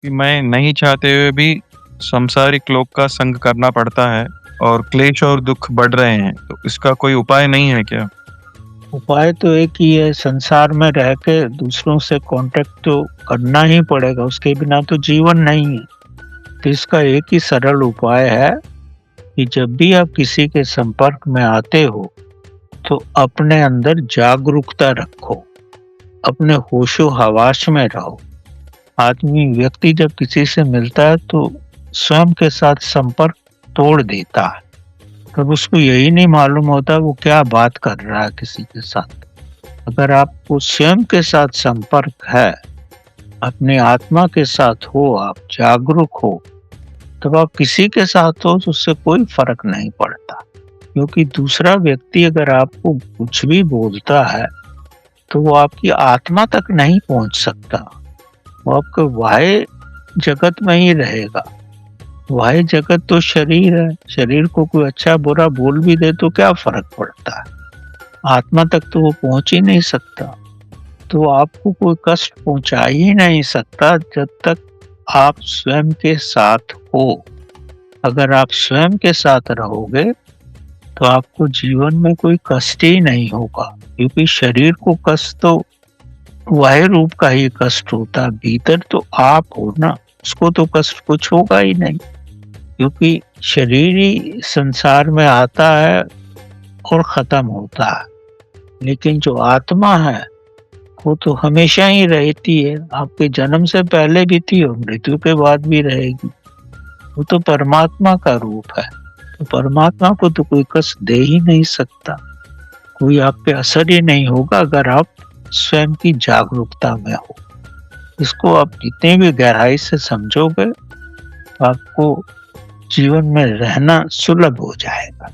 कि मैं नहीं चाहते हुए भी सांसारिक लोक का संग करना पड़ता है और क्लेश और दुख बढ़ रहे हैं, तो इसका कोई उपाय नहीं है क्या? उपाय तो एक ही है, संसार में रह के दूसरों से कांटेक्ट तो करना ही पड़ेगा, उसके बिना तो जीवन नहीं है। तो इसका एक ही सरल उपाय है कि जब भी आप किसी के संपर्क में आते हो, तो अपने अंदर जागरूकता रखो, अपने होशो-हवास में रहो। व्यक्ति जब किसी से मिलता है तो स्वयं के साथ संपर्क तोड़ देता है। तब उसको यही नहीं मालूम होता वो क्या बात कर रहा है किसी के साथ। अगर आपको स्वयं के साथ संपर्क है, अपनी आत्मा के साथ हो, आप जागरूक हो, तब आप किसी के साथ हो तो उससे कोई फ़र्क नहीं पड़ता। क्योंकि दूसरा व्यक्ति अगर आपको कुछ भी बोलता है, तो वो आपकी आत्मा तक नहीं पहुँच सकता। वो आपके बाह्य जगत में ही रहेगा। बाह्य जगत तो शरीर है, शरीर को कोई अच्छा-बुरा बोल भी दे तो क्या फ़र्क पड़ता है? आत्मा तक तो वो पहुँच ही नहीं सकता। तो आपको कोई कष्ट पहुँचा ही नहीं सकता जब तक आप स्वयं के साथ हो। अगर आप स्वयं के साथ रहोगे, तो आपको जीवन में कोई कष्ट ही नहीं होगा। क्योंकि शरीर को कष्ट तो बाह्य रूप का ही कष्ट होता है, भीतर तो आप हो ना, उसको तो कष्ट कुछ होगा ही नहीं। क्योंकि शरीर ही संसार में आता है और ख़त्म होता है। लेकिन जो आत्मा है, वो तो हमेशा ही रहती है, आपके जन्म से पहले भी थी और मृत्यु के बाद भी रहेगी। वो तो परमात्मा का रूप है, तो परमात्मा को तो कोई कष्ट दे ही नहीं सकता, कोई आप पे असर ही नहीं होगा अगर आप स्वयं की जागरूकता में हो। इसको आप जितनी भी गहराई से समझोगे, तो आपको जीवन में रहना सुलभ हो जाएगा।